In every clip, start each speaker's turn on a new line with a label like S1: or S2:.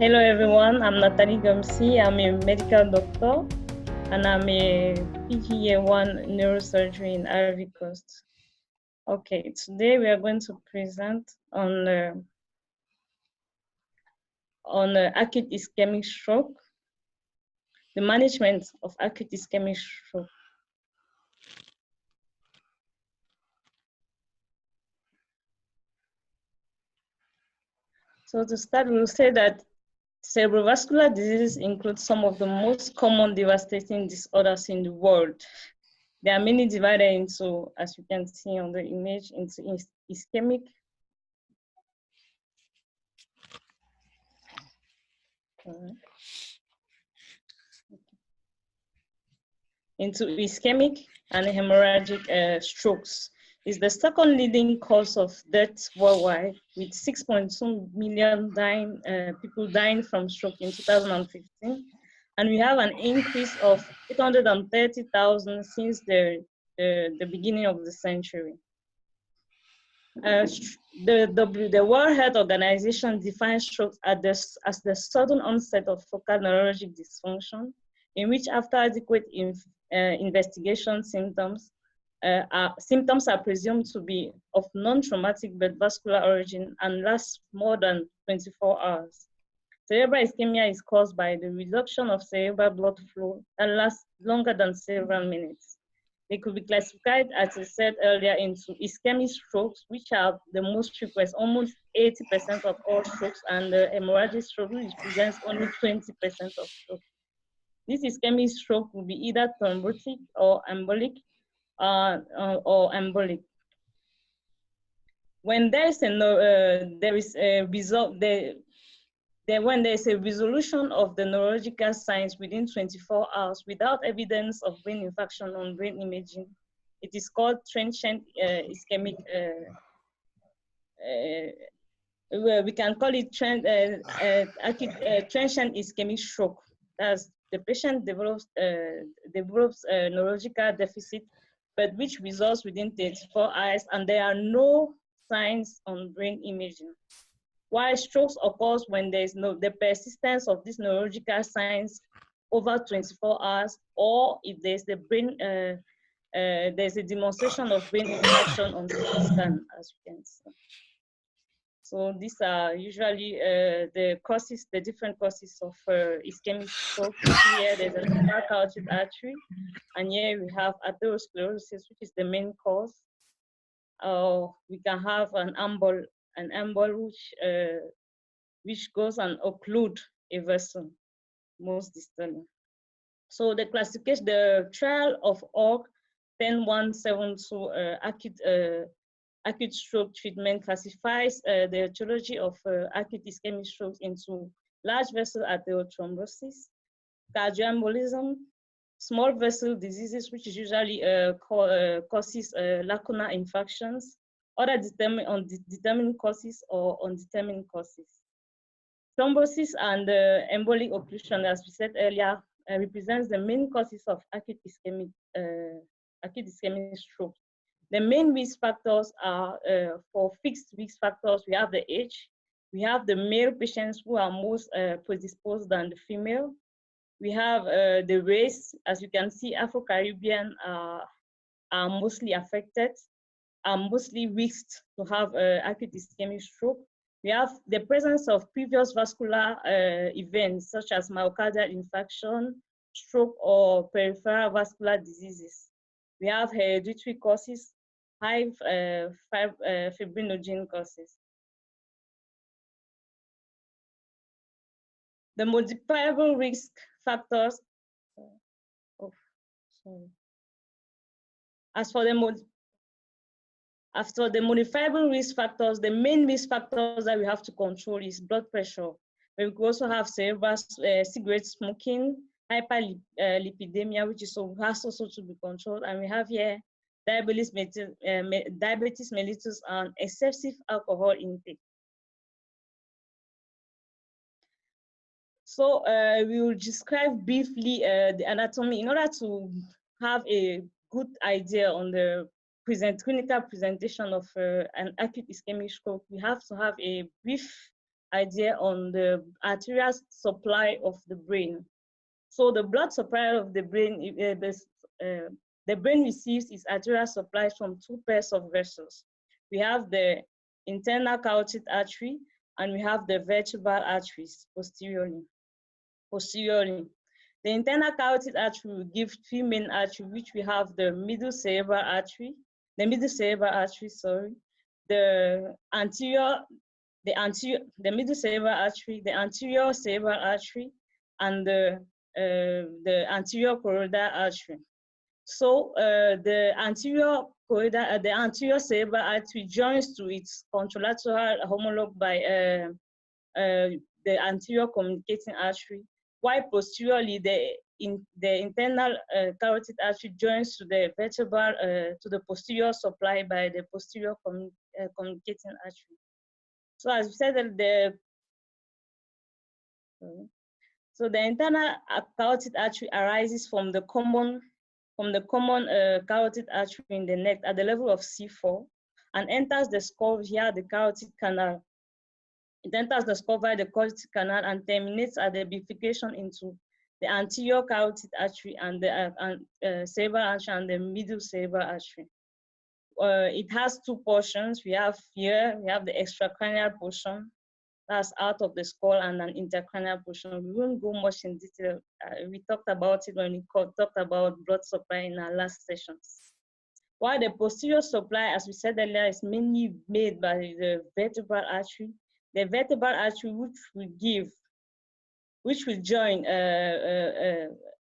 S1: Hello everyone, I'm Nathalie Ghomsi. I'm a medical doctor and I'm a PG Year 1 Neurosurgery in Ivory Coast. Okay, today we are going to present on acute ischemic stroke, the management of acute ischemic stroke. So to start, we'll say that cerebral vascular diseases include some of the most common devastating disorders in the world. There are many divided into, as you can see on the image, into ischemic, into ischemic and hemorrhagic strokes. Is the second leading cause of death worldwide, with 6.2 million people dying from stroke in 2015. And we have an increase of 830,000 since the beginning of the century. The World Health Organization defines stroke as the sudden onset of focal neurologic dysfunction, in which after adequate investigation symptoms are presumed to be of non-traumatic but vascular origin and last more than 24 hours. Cerebral ischemia is caused by the reduction of cerebral blood flow that lasts longer than several minutes. They could be classified, as I said earlier, into ischemic strokes, which are the most frequent, almost 80% of all strokes, and the hemorrhagic stroke, which represents only 20% of strokes. This ischemic stroke will be either thrombotic or embolic, When there is when there is a resolution of the neurological signs within 24 hours without evidence of brain infarction on brain imaging, it is called transient ischemic. We can call it transient ischemic stroke. That's the patient develops neurological deficit, but which results within 24 hours, and there are no signs on brain imaging. While strokes occurs when there is the persistence of these neurological signs over 24 hours, or if there's the brain, there's a demonstration of brain infarction on CT scan, as you can see. So these are usually the causes, the different causes of ischemic stroke. Here there's a small carotid artery, and here we have atherosclerosis, which is the main cause. We can have an embol which goes and occlude a vessel, most distally. So the classification, the trial of ORG 10172 acute stroke treatment classifies the etiology of acute ischemic stroke into large vessel arteriothrombosis, cardioembolism, small vessel diseases, which is usually causes lacunar infarctions, other determined causes or undetermined causes. Thrombosis and embolic occlusion, as we said earlier, represents the main causes of acute ischemic stroke. The main risk factors are for fixed risk factors. We have the age. We have the male patients who are most predisposed than the female. We have the race. As you can see, Afro-Caribbean are mostly affected, are mostly risked to have acute ischemic stroke. We have the presence of previous vascular events such as myocardial infarction, stroke, or peripheral vascular diseases. We have hereditary causes, high fibrinogen causes. The modifiable risk factors. After the modifiable risk factors, the main risk factors that we have to control is blood pressure. We also have cerebral cigarette smoking, hyperlipidemia, which is has also to be controlled, and we have here diabetes mellitus and excessive alcohol intake. So we will describe briefly the anatomy in order to have a good idea on the clinical presentation of an acute ischemic stroke. We have to have a brief idea on the arterial supply of the brain. So the blood supply of the brain, the brain receives its arterial supply from two pairs of vessels. We have the internal carotid artery and we have the vertebral arteries posteriorly. The internal carotid artery will give three main arteries, which we have the middle cerebral artery, the middle cerebral artery, the middle cerebral artery, the anterior cerebral artery, and the anterior choroidal artery. So the anterior cerebral artery joins to its contralateral homologue by the anterior communicating artery, while posteriorly the internal carotid artery joins to the vertebral to the posterior supply by the posterior communicating artery. So as we said, the internal carotid artery arises from the common carotid artery in the neck at the level of C4 and enters the skull via the carotid canal. It enters the skull via the carotid canal and terminates at the bifurcation into the anterior carotid artery and the cerebral artery and the middle cerebral artery. It has two portions. We have the extracranial portion, that's out of the skull, and an intercranial portion. We won't go much in detail. We talked about it when we talked about blood supply in our last sessions. While the posterior supply, as we said earlier, is mainly made by the vertebral artery. The vertebral artery, which will join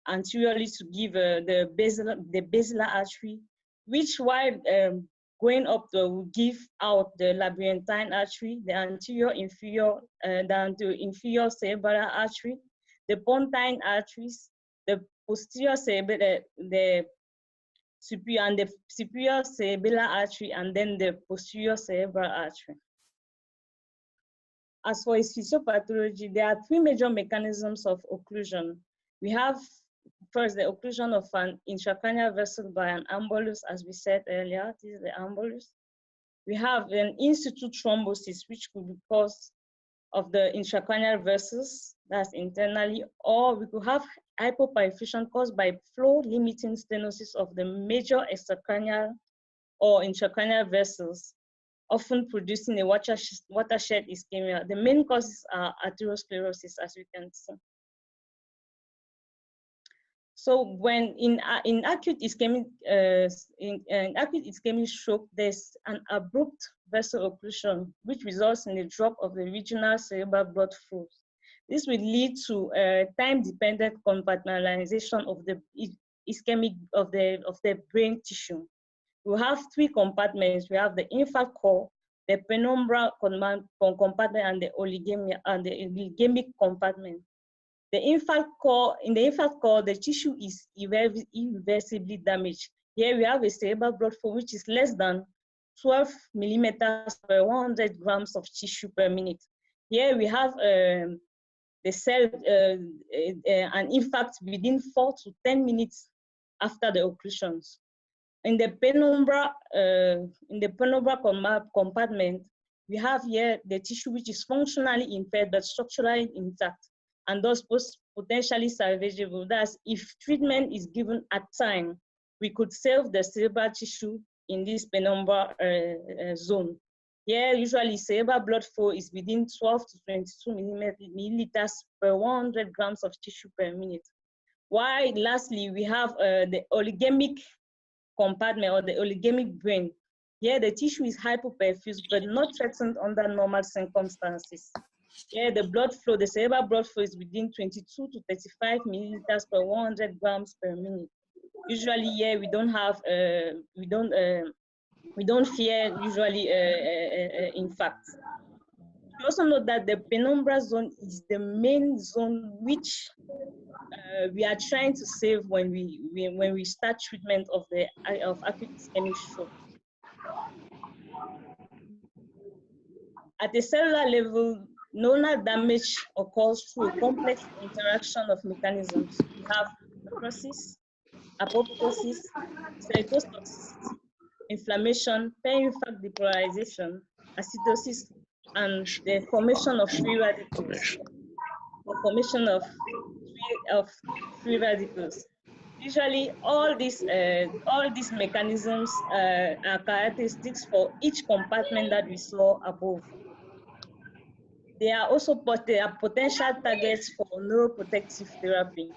S1: anteriorly to give the basilar artery, which while going up will give out the labyrinthine artery, the anterior inferior cerebral artery, the pontine arteries, the posterior cerebral, the superior cerebellar artery, and then the posterior cerebral artery. As for its physiopathology, there are three major mechanisms of occlusion. We have first the occlusion of an intracranial vessel by an embolus, as we said earlier. This is the embolus. We have an in situ thrombosis, which could be caused of the intracranial vessels, that's internally, or we could have hypoperfusion caused by flow limiting stenosis of the major extracranial or intracranial vessels, often producing a watershed ischemia. The main causes are atherosclerosis, as you can see. So when in acute ischemic stroke, there's an abrupt vessel occlusion, which results in a drop of the regional cerebral blood flow. This will lead to time-dependent compartmentalization of the ischemic of the brain tissue. We have three compartments. We have the infant core, the penumbral compartment, and the oligemic compartment. In the infant core, the tissue is irreversibly damaged. Here we have a cerebral blood flow which is less than 12 millimeters per 100 grams of tissue per minute. Here we have the cell, an infarct within 4 to 10 minutes after the occlusions. In the penumbra compartment, we have here the tissue which is functionally impaired but structurally intact, and thus potentially salvageable. That's if treatment is given at time, we could save the cerebral tissue in this penumbra zone. Here, usually cerebral blood flow is within 12 to 22 milliliters per 100 grams of tissue per minute. While lastly, we have the oligemic compartment or the oligemic brain. Here, the tissue is hypoperfused but not threatened under normal circumstances. Here, the blood flow, the cerebral blood flow is within 22 to 35 milliliters per 100 grams per minute. Usually, here we don't have, we don't fear usually infarct. You also note that the penumbra zone is the main zone which we are trying to save when we start treatment of acute ischemic stroke. At a cellular level, neuronal damage occurs through a complex interaction of mechanisms. We have necrosis, apoptosis, cytotoxicity, inflammation, peri-infarct depolarization, acidosis, and the formation of free radicals. The formation of free radicals. Usually, all these mechanisms are characteristics for each compartment that we saw above. They are also potential targets for neuroprotective therapy,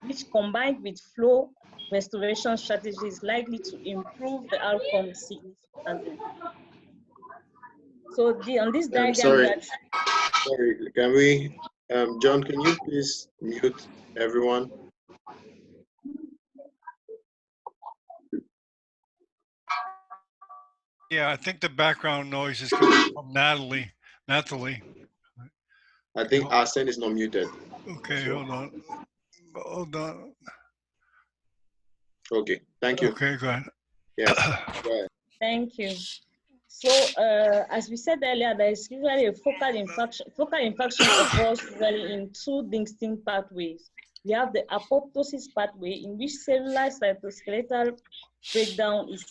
S1: which combined with flow restoration strategies is likely to improve the outcome significantly. So on this diagram,
S2: sorry, can we, John, can you please mute everyone?
S3: Yeah, I think the background noise is coming from Nathalie.
S2: I think Arsene is not muted.
S3: Okay, hold on.
S2: Okay, thank you.
S3: Okay, go ahead.
S2: Yes, go ahead.
S1: Thank you. So, as we said earlier, there is usually a focal infarction. Focal infarction occurs usually in two distinct pathways. We have the apoptosis pathway, in which cellular cytoskeletal breakdown is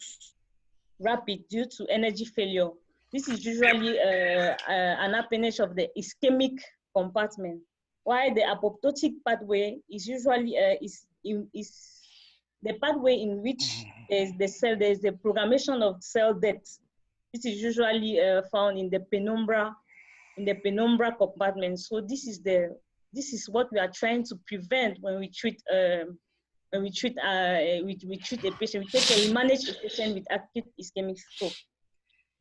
S1: rapid due to energy failure. This is usually an appanage of the ischemic compartment, while the apoptotic pathway is usually the pathway in which there's the programmation of cell death. This is usually found in the penumbra compartment. So this is what we are trying to prevent when we treat a patient. We manage a patient with acute ischemic stroke.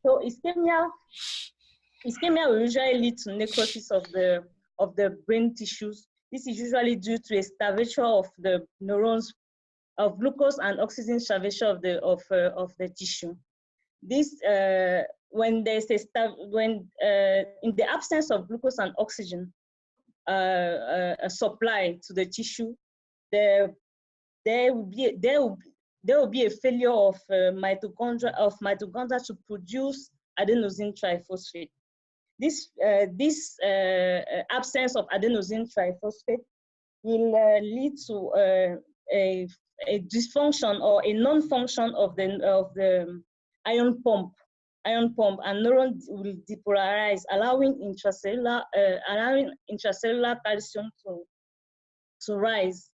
S1: So ischemia will usually lead to necrosis of the brain tissues. This is usually due to a starvation of the neurons, of glucose and oxygen starvation of the tissue. This when there's in the absence of glucose and oxygen supply to the tissue, there will be a failure of mitochondria to produce adenosine triphosphate. This absence of adenosine triphosphate will lead to a dysfunction or a non-function of the ion pump, and neurons will depolarize, allowing intracellular calcium to rise.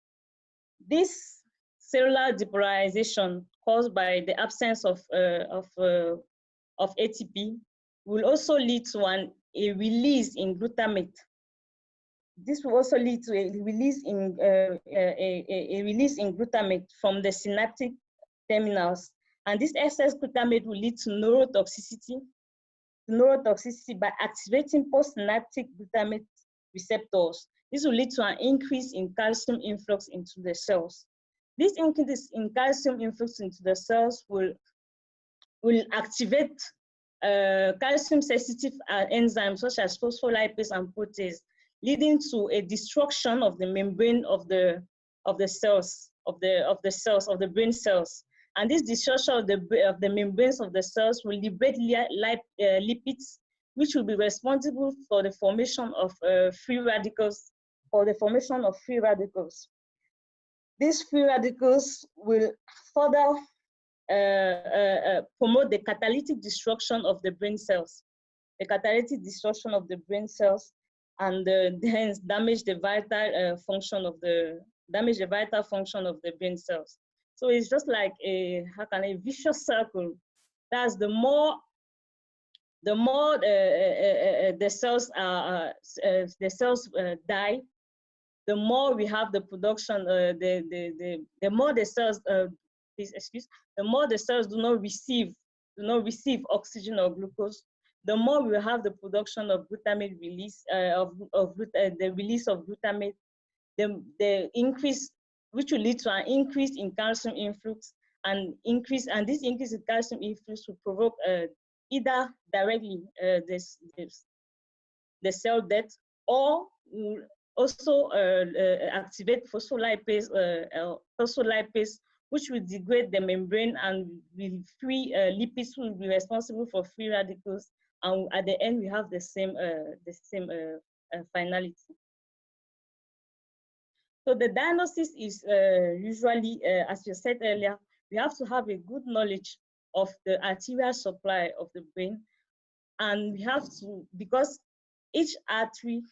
S1: This cellular depolarization caused by the absence of ATP will also lead to a release in glutamate. This will also lead to a release in glutamate from the synaptic terminals, and this excess glutamate will lead to neurotoxicity by activating postsynaptic glutamate receptors. This will lead to an increase in calcium influx into the cells. This increase in calcium influx into the cells will activate calcium-sensitive enzymes such as phospholipase and protease, leading to a destruction of the membrane of the brain cells. And this destruction of the membranes of the cells will liberate lipids, which will be responsible for the formation of free radicals. These free radicals will further promote the catalytic destruction of the brain cells. And hence damage the vital function of the brain cells. So it's just like a vicious circle. That's the more the cells die, the more we have the production. The more the cells the more the cells do not receive oxygen or glucose, the more we have the production of glutamate release, the release of glutamate, the increase, which will lead to an increase in calcium influx, and this increase in calcium influx will provoke either directly the cell death, or will also activate phospholipase, which will degrade the membrane and will free lipids will be responsible for free radicals, and at the end we have the same finality. So the diagnosis is usually, as you said earlier, we have to have a good knowledge of the arterial supply of the brain, And we have to, because each artery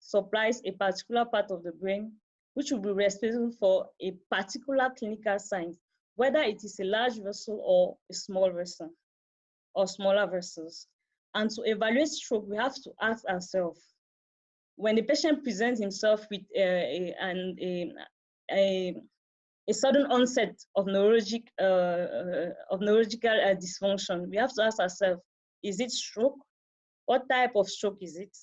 S1: supplies a particular part of the brain, which will be responsible for a particular clinical sign, whether it is a large vessel or a small vessel or smaller vessels. And to evaluate stroke, we have to ask ourselves, when the patient presents himself with a sudden onset of neurological dysfunction, we have to ask ourselves, is it stroke? What type of stroke is it?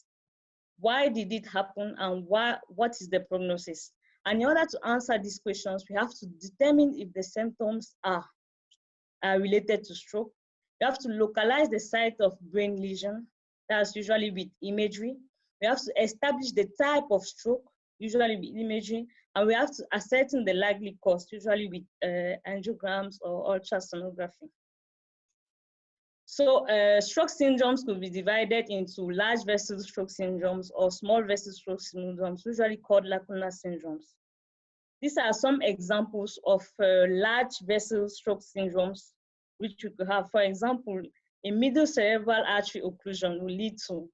S1: Why did it happen, and what is the prognosis? And in order to answer these questions, we have to determine if the symptoms are related to stroke. We have to localize the site of brain lesion, that's usually with imagery. We have to establish the type of stroke, usually with imagery, and we have to ascertain the likely cause, usually with angiograms or ultrasonography. So stroke syndromes could be divided into large vessel stroke syndromes or small vessel stroke syndromes, usually called lacunar syndromes. These are some examples of large vessel stroke syndromes, which you could have. For example, a middle cerebral artery occlusion will lead to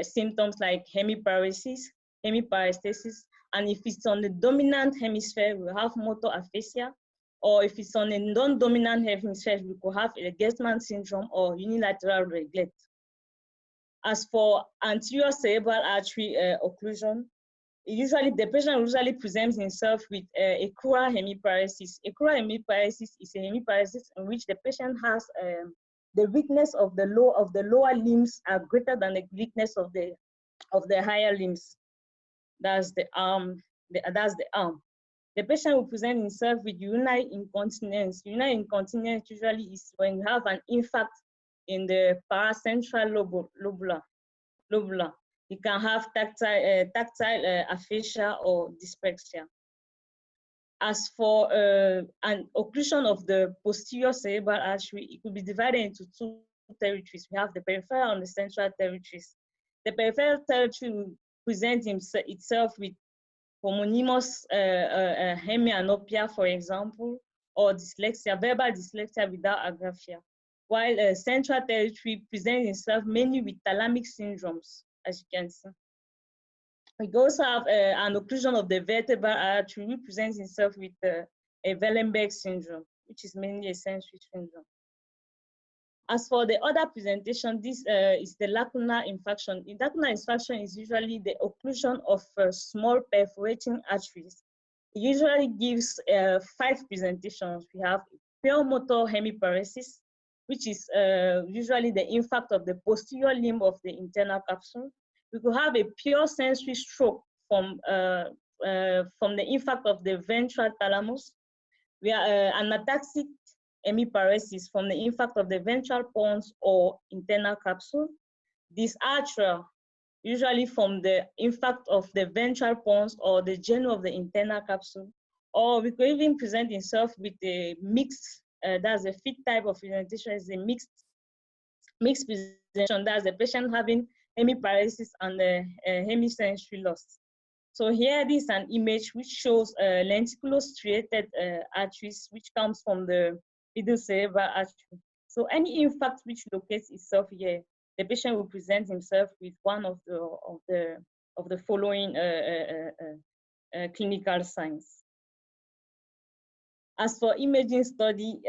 S1: symptoms like hemiparesis, and if it's on the dominant hemisphere, we'll have motor aphasia, or if it's on a non-dominant hemisphere, we could have a Gerstmann syndrome or unilateral neglect. As for anterior cerebral artery occlusion, the patient usually presents himself with a crural hemiparesis. A crural hemiparesis is a hemiparesis in which the patient has the weakness of the lower limbs are greater than the weakness of the higher limbs. That's the arm. The patient will present himself with urinary incontinence. Urinary incontinence usually is when you have an infarct in the paracentral lobula. You can have tactile aphasia or dyspraxia. As for an occlusion of the posterior cerebral artery, it could be divided into two territories. We have the peripheral and the central territories. The peripheral territory will present itself with homonymous hemianopia, for example, or dyslexia, verbal dyslexia without agraphia, while central territory presents itself mainly with thalamic syndromes, as you can see. We also have an occlusion of the vertebral artery, which presents itself with a Wellenberg syndrome, which is mainly a sensory syndrome. As for the other presentation, this is the lacunar infarction. The lacunar infarction is usually the occlusion of small perforating arteries. It usually gives 5 presentations. We have pure motor hemiparesis, which is usually the infarct of the posterior limb of the internal capsule. We could have a pure sensory stroke from the infarct of the ventral thalamus. We are an ataxic hemiparesis from the infarct of the ventral pons or internal capsule. Dysarthria, usually from the infarct of the ventral pons or the genu of the internal capsule. Or we could even present itself with a mixed, that's a fifth type of presentation, is a mixed presentation. That's the patient having hemiparesis and hemisensory loss. So here this is an image which shows lenticulo-striated arteries, which comes from the middle cerebral artery. So any infarct which locates itself here, the patient will present himself with one of the following clinical signs. As for imaging study,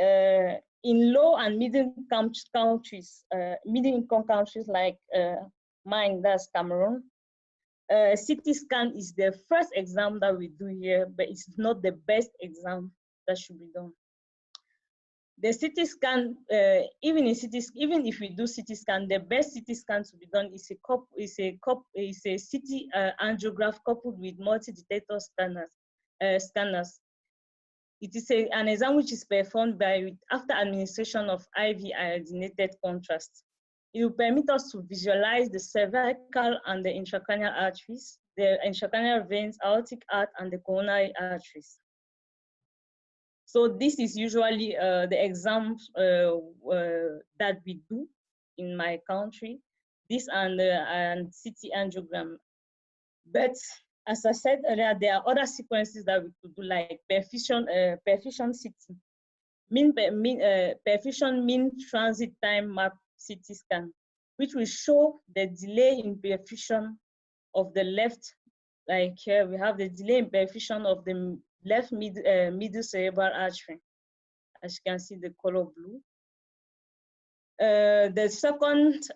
S1: in low and middle-income countries, middle-income countries like mine, that's Cameroon, CT scan is the first exam that we do here, but it's not the best exam that should be done. The CT scan, even if we do CT scan, the best CT scan to be done is a CT angiograph coupled with multi-detector scanners. It is an exam which is performed after administration of IV iodinated contrast. It will permit us to visualize the cervical and the intracranial arteries, the intracranial veins, aortic arch, and the coronary arteries. So this is usually the exams that we do in my country, this and CT angiogram. But as I said earlier, there are other sequences that we could do, like perfusion CT, perfusion mean transit time map CT scan. which will show the delay in perfusion of the left. Like here, we have the delay in perfusion of the left middle cerebral artery. As you can see, the color blue. The second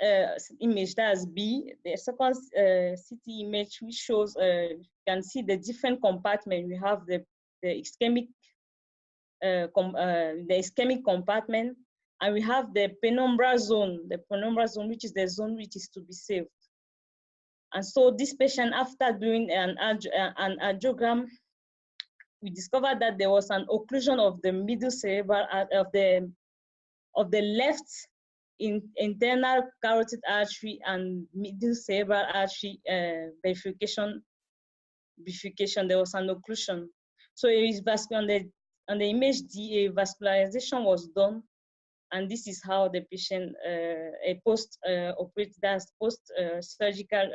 S1: image, that's B, the second CT image, which shows, you can see the different compartments. We have the ischemic compartment, and we have the penumbra zone, which is the zone which is to be saved. And so this patient, after doing an angiogram, we discovered that there was an occlusion of the middle cerebral, of the left internal carotid artery and middle cerebral artery bifurcation. There was an occlusion. So it is on the image D, a vascularization was done, and this is how the patient a post-surgical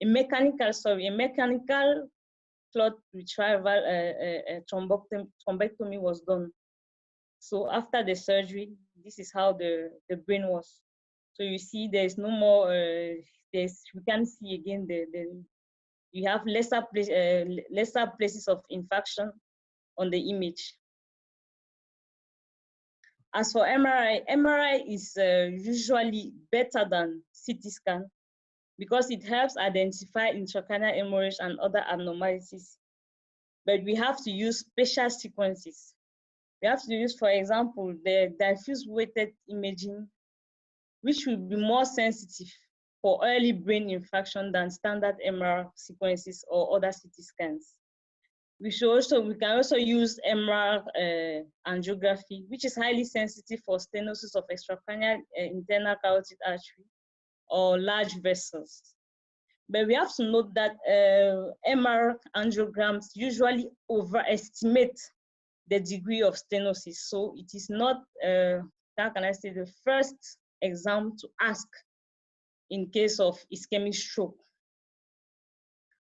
S1: a mechanical clot retrieval thrombectomy was done. So after the surgery, this is how the brain was. So you see, there's no more. We can see again you have lesser places of infarction on the image. As for MRI is usually better than CT scan because it helps identify intracranial hemorrhage and other abnormalities. But we have to use spatial sequences. We have to use, for example, the diffuse weighted imaging, which will be more sensitive for early brain infarction than standard MR sequences or other CT scans. We can also use MR angiography, which is highly sensitive for stenosis of extracranial internal carotid artery or large vessels. But we have to note that MR angiograms usually overestimate the degree of stenosis. So it is not, how can I say, the first exam to ask in case of ischemic stroke.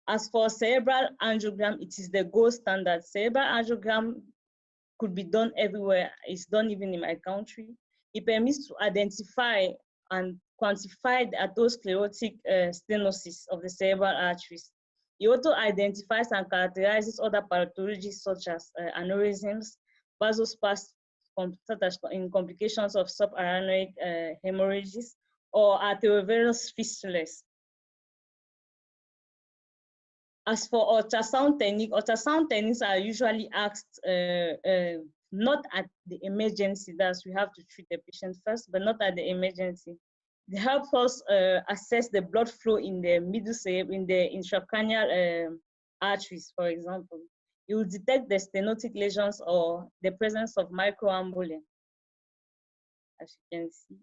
S1: As for cerebral angiogram, it is the gold standard. Cerebral angiogram could be done everywhere. It's done even in my country. It permits to identify and quantify the atherosclerotic stenosis of the cerebral arteries. It also identifies and characterizes other pathologies such as aneurysms, vasospasm, in complications of subarachnoid hemorrhages, or arteriovenous fistulas. As for ultrasound techniques are usually asked not at the emergency, that's we have to treat the patient first, but not at the emergency. It helps us assess the blood flow in the middle cerebral, in the intracranial arteries, for example. You will detect the stenotic lesions or the presence of microembolia. As you can see,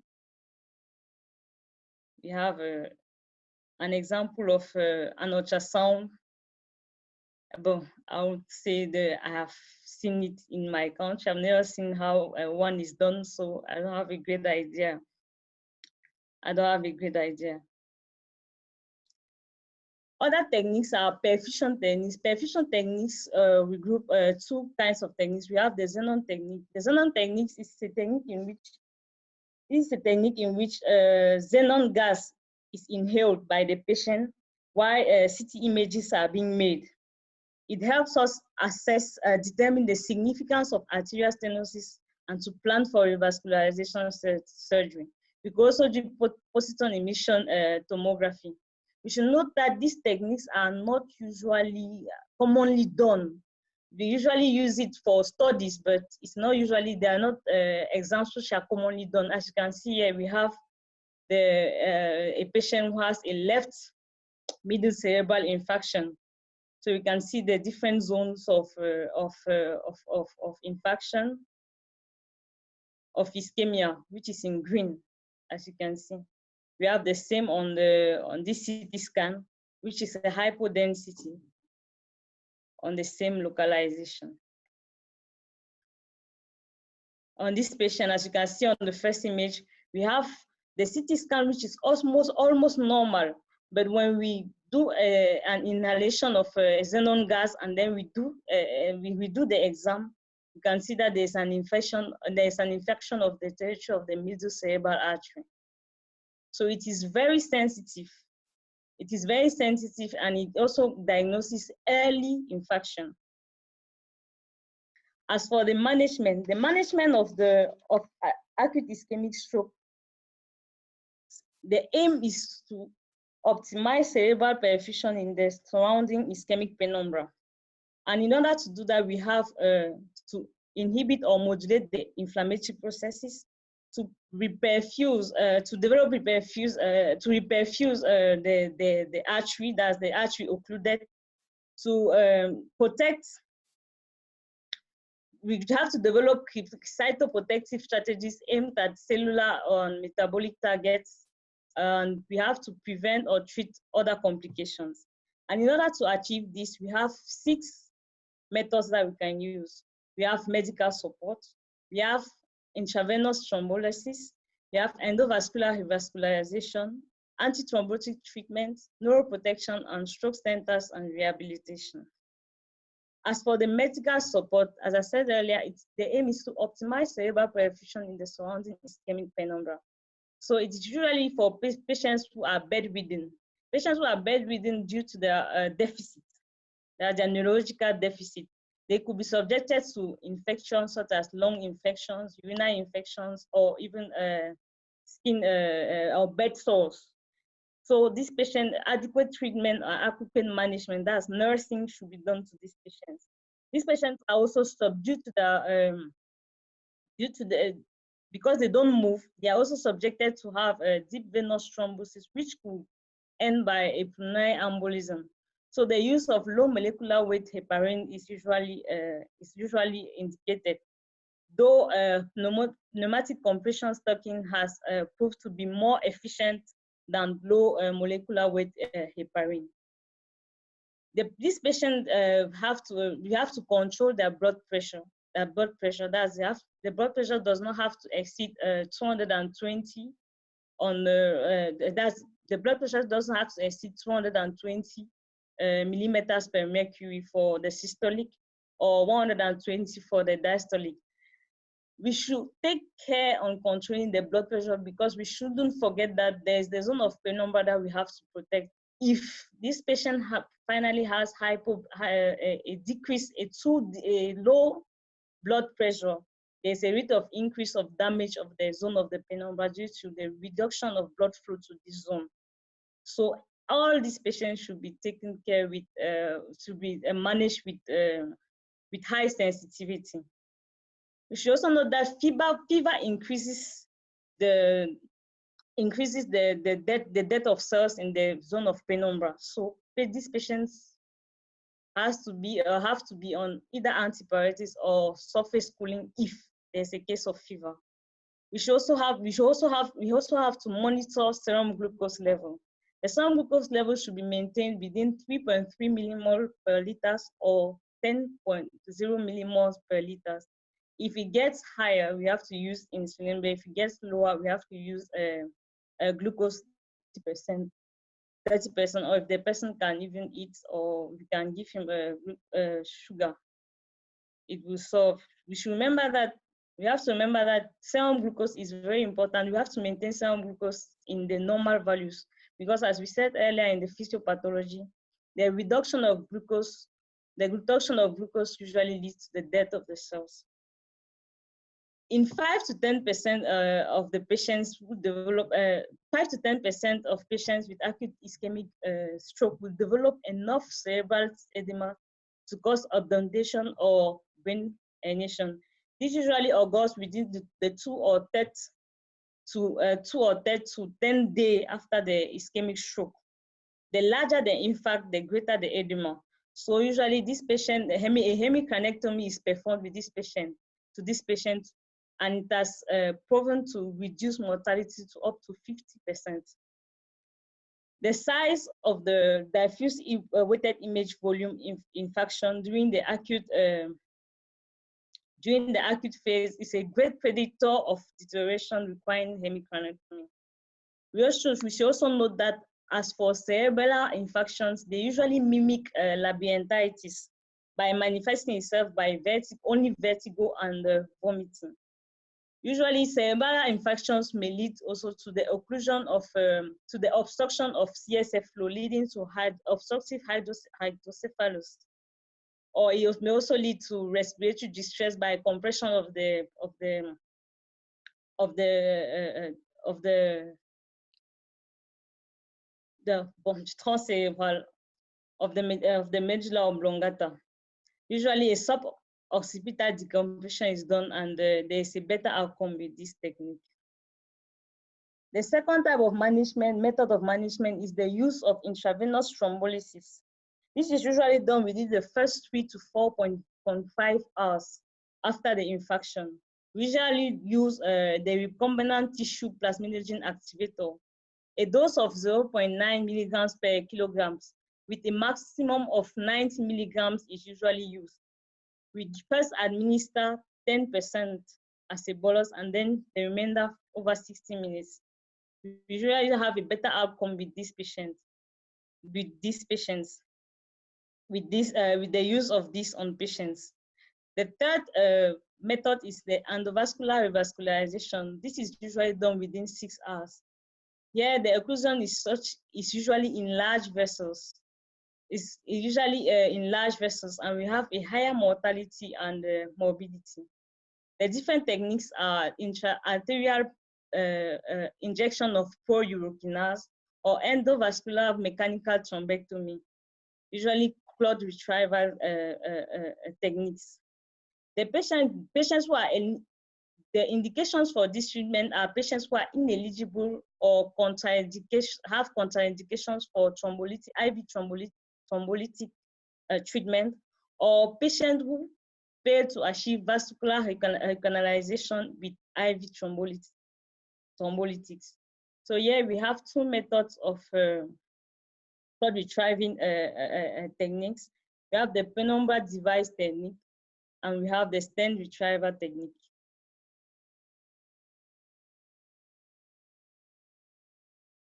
S1: we have an example of an ultrasound. But I would say that I have seen it in my country. I've never seen how one is done, so I don't have a great idea. Other techniques are perfusion techniques. Perfusion techniques, we group two kinds of techniques. We have the xenon technique. The xenon technique is a technique in which xenon gas is inhaled by the patient while CT images are being made. It helps us assess, determine the significance of arterial stenosis and to plan for revascularization surgery. We could also do positron emission tomography. We should note that these techniques are not usually commonly done. We usually use it for studies, but it's not usually, they are not exams which are commonly done. As you can see here, we have a patient who has a left middle cerebral infarction. So you can see the different zones of infarction, of ischemia, which is in green, as you can see. We have the same on this CT scan, which is a hypodensity on the same localization. On this patient, as you can see on the first image, we have the CT scan, which is almost normal. But when we do an inhalation of xenon gas and then we do the exam, you can see that there's an infection of the territory of the middle cerebral artery. So it is very sensitive. It is very sensitive, and it also diagnoses early infarction. As for the management of acute ischemic stroke, the aim is to optimize cerebral perfusion in the surrounding ischemic penumbra. And in order to do that, we have to inhibit or modulate the inflammatory processes, to reperfuse, to reperfuse the artery, that's the artery occluded, to protect. We have to develop cytoprotective strategies aimed at cellular or metabolic targets, and we have to prevent or treat other complications. And in order to achieve this, we have 6 methods that we can use. We have medical support, we have intravenous thrombolysis, we have endovascular revascularization, antithrombotic treatment, neuroprotection, and stroke centers and rehabilitation. As for the medical support, as I said earlier, the aim is to optimize cerebral perfusion in the surrounding ischemic penumbra. So it's usually for patients who are bedridden. Patients who are bedridden due to their deficit, their neurological deficit. They could be subjected to infections such as lung infections, urinary infections, or even skin or bed sores. So this patient, adequate treatment or acute pain management, that's nursing, should be done to these patients. These patients are also subject to because they don't move, they are also subjected to have a deep venous thrombosis, which could end by a pulmonary embolism. So the use of low molecular weight heparin is usually indicated, though pneumatic compression stocking has proved to be more efficient than low molecular weight heparin. These patients we have to control their blood pressure. That's the blood pressure does not have to exceed 220 on the blood pressure doesn't have to exceed 220 millimeters per mercury for the systolic, or 120 for the diastolic. We should take care on controlling the blood pressure, because we shouldn't forget that there's the zone of penumbra that we have to protect. If this patient finally has a low blood pressure, there's a rate of increase of damage of the zone of the penumbra due to the reduction of blood flow to this zone. So all these patients should be taken care with, should be managed with high sensitivity. We should also note that fever increases the death of cells in the zone of penumbra. So these patients have to be on either antipyretics or surface cooling if there's a case of fever. We also have to monitor serum glucose level. The serum glucose level should be maintained within 3.3 millimole per liters or 10.0 millimoles per liters. If it gets higher, we have to use insulin, but if it gets lower, we have to use a glucose 30%, or if the person can even eat, or we can give him sugar, it will solve. We have to remember that serum glucose is very important. We have to maintain serum glucose in the normal values, because as we said earlier in the physiopathology, the reduction of glucose usually leads to the death of the cells. In 5 to 10% of the patients who develop, 5 to 10% of patients with acute ischemic stroke will develop enough cerebral edema to cause obtundation or brain herniation. This usually occurs within the 2 or 10 to 10 days after the ischemic stroke. The larger the infarct, the greater the edema. So usually this patient, a hemicranectomy is performed with this patient, and it has proven to reduce mortality to up to 50%. The size of the diffuse weighted image volume infarction during the acute phase is a great predictor of deterioration requiring hemicranectomy. We should also note that as for cerebral infarctions, they usually mimic labyrinthitis by manifesting itself by only vertigo and vomiting. Usually, cerebral infections may lead also to the occlusion of, to the obstruction of CSF flow, leading to obstructive hydrocephalus. Or it may also lead to respiratory distress by compression of the bone cerebral of the medulla oblongata. Usually, a sub-occipital decompression is done, and there is a better outcome with this technique. The second type of method of management is the use of intravenous thrombolysis. This is usually done within the first 3 to 4.5 hours after the infarction. We usually use the recombinant tissue plasminogen activator. A dose of 0.9 milligrams per kilograms with a maximum of 90 milligrams is usually used. We first administer 10% as a bolus, and then the remainder over 60 minutes. We usually have a better outcome with these patients. With the use of this on patients. The third method is the endovascular revascularization. This is usually done within 6 hours. Here, the occlusion is usually in large vessels. It's usually in large vessels, and we have a higher mortality and morbidity. The different techniques are intra-arterial injection of pro-urokinase or endovascular mechanical thrombectomy, usually clot retrieval techniques. The patients who are the indications for this treatment are patients who are ineligible or have contraindications for IV thrombolytic treatment, or patients who fail to achieve vascular recanalization with IV thrombolytics. So here we have two methods of clot retrieving techniques. We have the penumbra device technique, and we have the stent retrieval technique.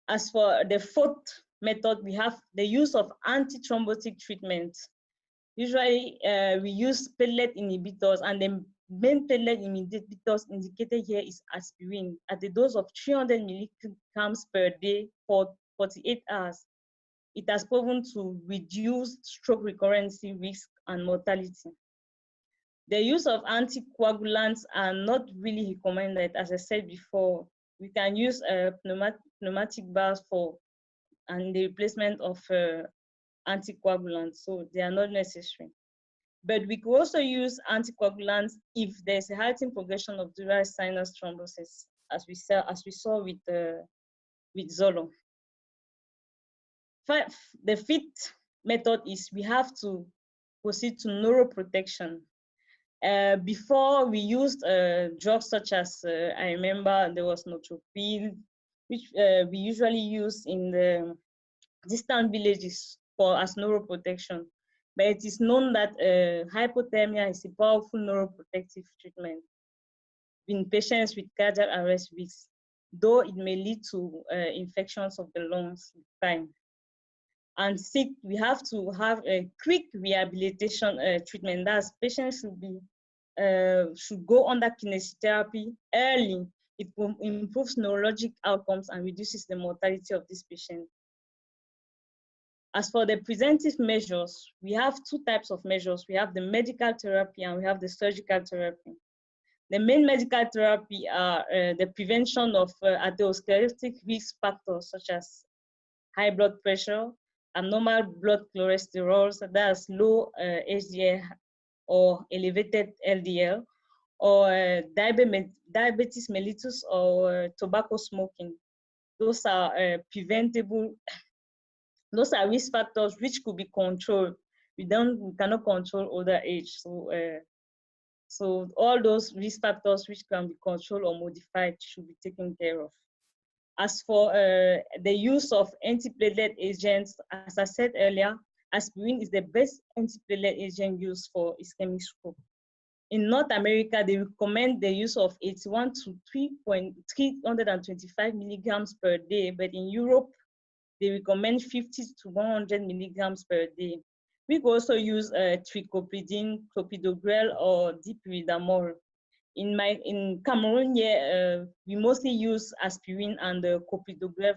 S1: As for the fourth method, we have the use of antithrombotic treatment. Usually, we use platelet inhibitors, and the main platelet inhibitors indicated here is aspirin at a dose of 300 milligrams per day for 48 hours. It has proven to reduce stroke recurrency risk and mortality. The use of anticoagulants are not really recommended. As I said before, we can use pneumatic valves and the replacement of anticoagulants, so they are not necessary. But we could also use anticoagulants if there's a heightened progression of dural sinus thrombosis, as we saw with Zolo. The fifth method is we have to proceed to neuroprotection. Before we used drugs such as, I remember there was Notropil, which we usually use in the distant villages as neuroprotection. But it is known that hypothermia is a powerful neuroprotective treatment in patients with cardiac arrest risks, though it may lead to infections of the lungs with time. And sixth, we have to have a quick rehabilitation treatment. That's patients should go under kinesiotherapy early. It improves neurologic outcomes and reduces the mortality of this patient. As for the preventive measures, we have two types of measures. We have the medical therapy and we have the surgical therapy. The main medical therapy are the prevention of atherosclerotic risk factors such as high blood pressure, abnormal blood cholesterol, so that's low HDL or elevated LDL, or diabetes mellitus, or tobacco smoking. Those are preventable. Those are risk factors which could be controlled. We cannot control older age. So all those risk factors which can be controlled or modified should be taken care of. As for the use of antiplatelet agents, as I said earlier, aspirin is the best antiplatelet agent used for ischemic stroke. In North America, they recommend the use of 81 to 325 milligrams per day, but in Europe, they recommend 50 to 100 milligrams per day. We could also use triclopridine, clopidogrel, or dipyridamole. in Cameroon, yeah, we mostly use aspirin and clopidogrel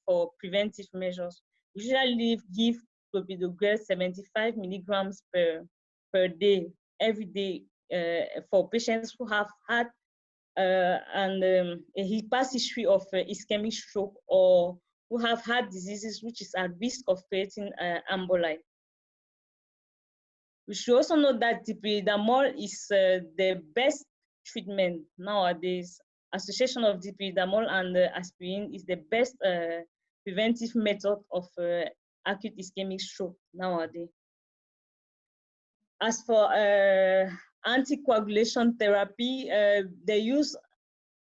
S1: for preventive measures. We usually give clopidogrel 75 milligrams per day, every day, for patients who have had a past history of ischemic stroke or who have heart diseases which is at risk of creating emboli. We should also know that dipyridamole is the best treatment nowadays. Association of dipyridamole and aspirin is the best preventive method of acute ischemic stroke nowadays. As for anticoagulation therapy, the use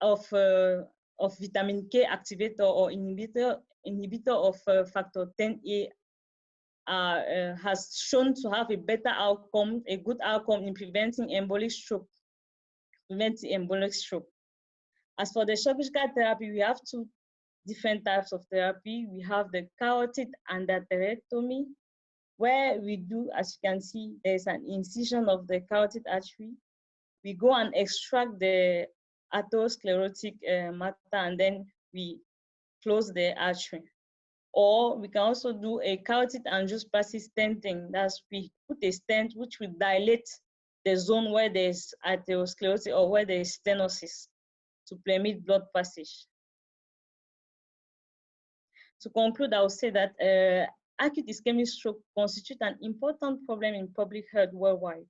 S1: of vitamin K activator or inhibitor of factor 10A has shown to have a better outcome, a good outcome in preventing embolic stroke. As for the surgical therapy, we have two different types of therapy. We have the carotid endarterectomy, where we do, as you can see, there's an incision of the carotid artery. We go and extract the atherosclerotic matter, and then we close the artery. Or we can also do a carotid angioplasty stenting. That's we put a stent which will dilate the zone where there's atherosclerosis or where there is stenosis to permit blood passage. To conclude, I will say that acute ischemic stroke constitutes an important problem in public health worldwide.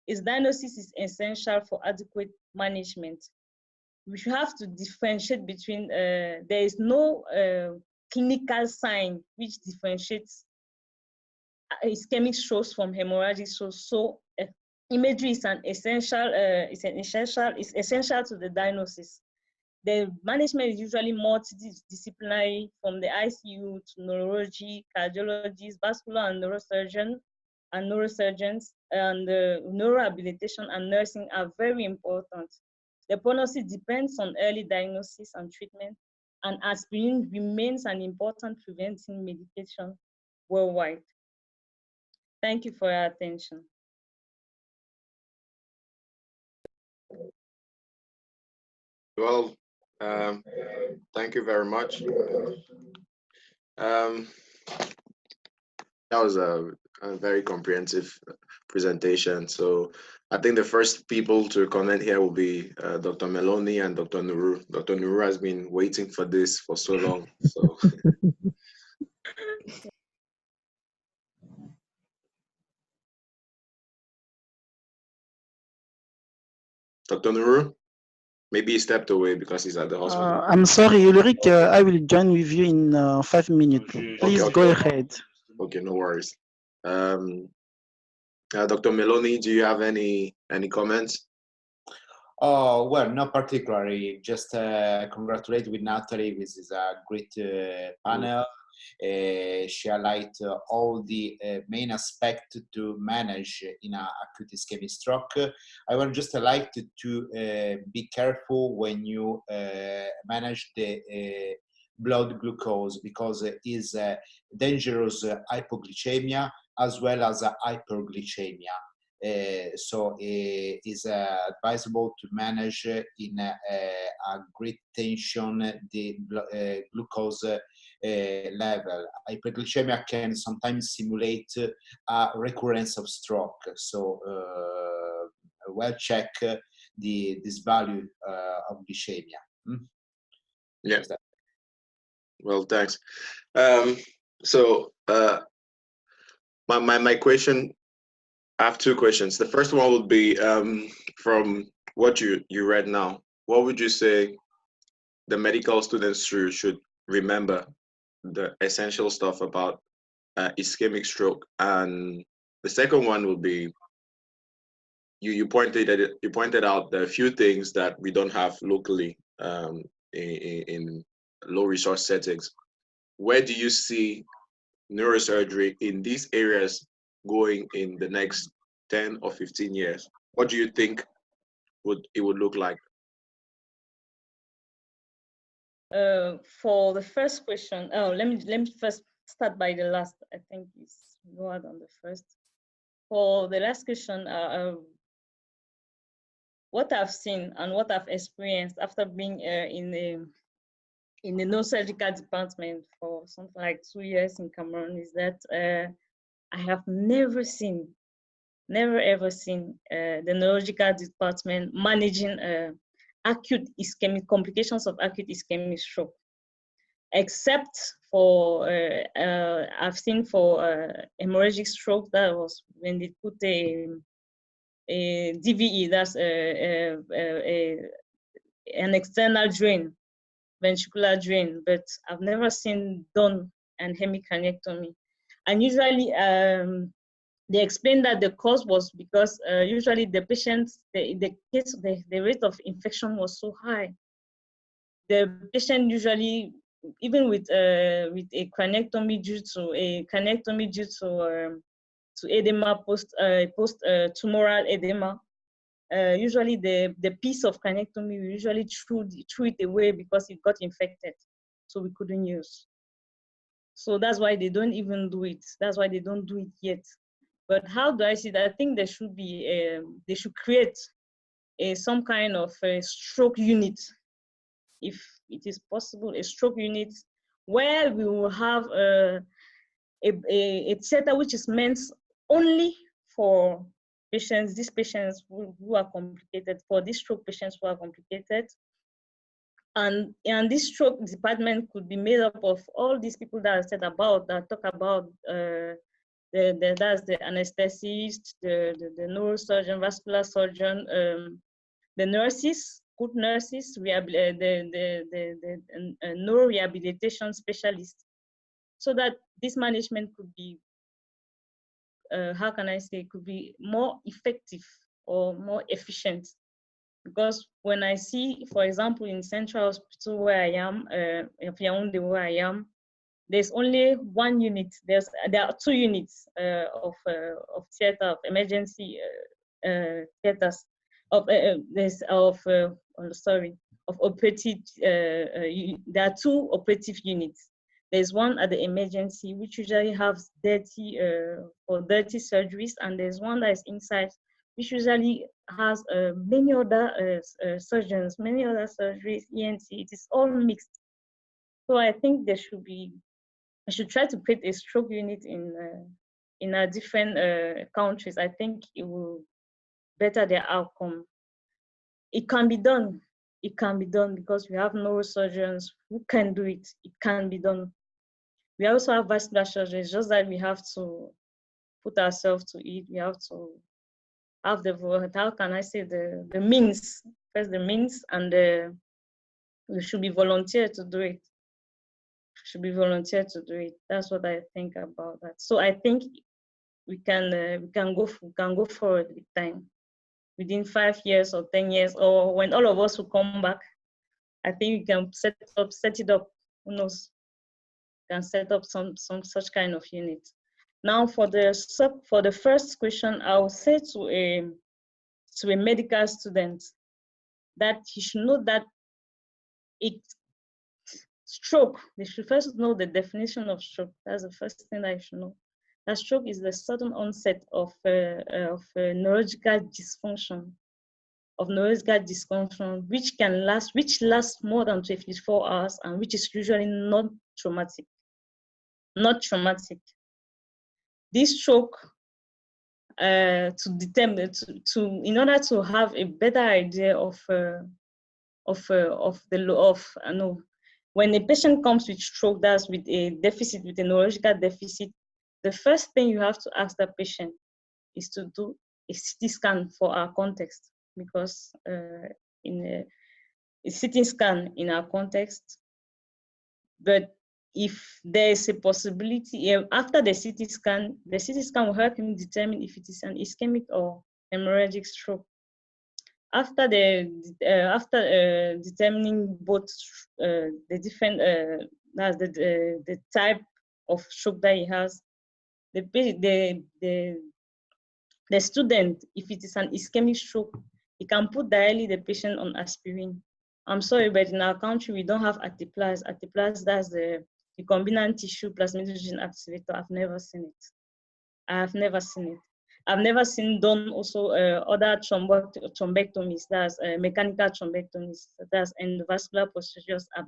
S1: Its diagnosis is essential for adequate management. We should have to differentiate between, there is no clinical sign which differentiates ischemic strokes from hemorrhagic strokes. So imagery is essential to the diagnosis. The management is usually multidisciplinary, from the ICU to neurology, cardiologists, vascular and neurosurgeons, and neurorehabilitation and nursing are very important. The prognosis depends on early diagnosis and treatment, and aspirin remains an important preventing medication worldwide. Thank you for your attention.
S2: Well, thank you very much. That was a very comprehensive presentation. So I think the first people to comment here will be Dr. Meloni and Dr. Nuru. Dr. Nuru has been waiting for this for so long. So. Dr. Nuru, maybe he stepped away because he's at the hospital.
S4: I'm sorry, Ulrich, I will join with you in 5 minutes. Please
S2: okay.
S4: Go ahead.
S2: Okay, no worries. Dr. Meloni, do you have any comments?
S5: Oh, well, not particularly. Just congratulate with Nathalie. This is a great panel. She highlighted all the main aspects to manage in an acute ischemic stroke. I would just like to be careful when you manage the blood glucose, because it is dangerous hypoglycemia as well as hyperglycemia. So it is advisable to manage in a great tension the glucose level. Hyperglycemia can sometimes simulate a recurrence of stroke. So well check this value of glycemia.
S2: Yeah. Well, thanks. So my question, I have two questions. The first one would be from what you read now, what would you say the medical students should remember, the essential stuff about ischemic stroke? And the second one would be, you pointed out there are a few things that we don't have locally in low resource settings. Where do you see neurosurgery in these areas going in the next 10 or 15 years? What do you think it would look like?
S1: For the first question, let me first start by the last. I think it's lower than the first. For the last question, what I've seen and what I've experienced after being in the neurosurgical department for something like 2 years in Cameroon is that I have never ever seen the neurological department managing acute ischemic complications of acute ischemic stroke, except for I've seen for hemorrhagic stroke. That was when they put a DVE, that's an external drain, ventricular drain, but I've never seen done an hemicraniectomy. And usually they explained that the cause was because usually the patients, the rate of infection was so high. The patient usually, even with a craniectomy due to edema, post tumoral edema, usually the piece of craniectomy, we usually threw it away because it got infected, so we couldn't use. So that's why they don't even do it. That's why they don't do it yet. But how do I see that? I think there should be they should create some kind of a stroke unit, if it is possible, a stroke unit where we will have a theater which is meant only for patients, these patients who are complicated, for these stroke patients who are complicated. And this stroke department could be made up of all these people that I said about, that talk about that's the anesthetist, the neurosurgeon, vascular surgeon, the nurses, good nurses, the neurorehabilitation specialists, so that this management could be, how can I say, could be more effective or more efficient. Because when I see, for example, in Central Hospital where I am, Yaoundé where I am, there's only one unit. There are 2 units of theater, of emergency theaters, of operative. There are 2 operative units. There's one at the emergency, which usually has 30 surgeries, and there's one that is inside, which usually has many other surgeons, many other surgeries, ENT. It is all mixed. So I think there should be, I should try to create a stroke unit in our different countries. I think it will better their outcome. It can be done. It can be done because we have neurosurgeons who can do it. It can be done. We also have vascular surgeons, just that we have to put ourselves to it. We have to have the, how can I say, the means, first the means, and we should be volunteered to do it. Should be volunteered to do it. That's what I think about that. So I think we can go forward with time. Within 5 years or 10 years, or when all of us will come back, I think we can set it up. Who knows? We can set up some such kind of unit. Now for the first question, I will say to a medical student that he should know that stroke, they should first know the definition of stroke. That's the first thing that you should know. That stroke is the sudden onset of neurological dysfunction, which lasts more than 24 hours and which is usually not traumatic. Not traumatic. This stroke, in order to have a better idea when a patient comes with stroke, that's with a deficit, with a neurological deficit, the first thing you have to ask that patient is to do a CT scan for our context, because in a CT scan in our context. But if there is a possibility, after the CT scan will help him determine if it is an ischemic or hemorrhagic stroke. After determining both the different the type of stroke that he has, the student, if it is an ischemic stroke, he can put directly the patient on aspirin. I'm sorry, but in our country we don't have Atiplas. Atiplas, that's the recombinant tissue plasminogen activator. I've never seen it. I have never seen it. I've never seen done also other thrombectomies, that's mechanical thrombectomies, that's endovascular procedures. I've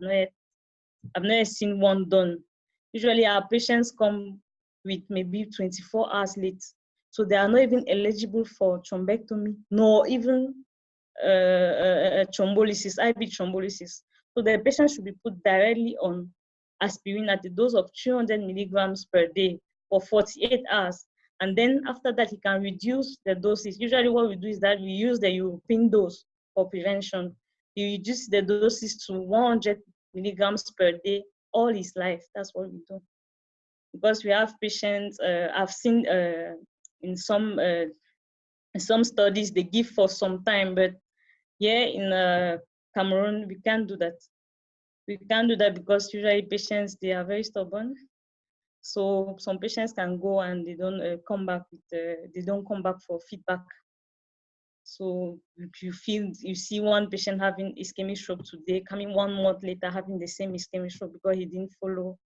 S1: never seen one done. Usually our patients come with maybe 24 hours late, so they are not even eligible for thrombectomy, nor even thrombolysis, IV thrombolysis. So the patient should be put directly on aspirin at a dose of 300 milligrams per day for 48 hours. And then after that, he can reduce the doses. Usually what we do is that we use the European dose for prevention. You reduce the doses to 100 milligrams per day all his life. That's what we do. Because we have patients, I've seen in some studies, they give for some time, but here in Cameroon, we can't do that. We can't do that because usually patients, they are very stubborn. So some patients can go and they don't come back with, they don't come back for feedback. So if you see one patient having ischemic stroke today, coming 1 month later having the same ischemic stroke because he didn't follow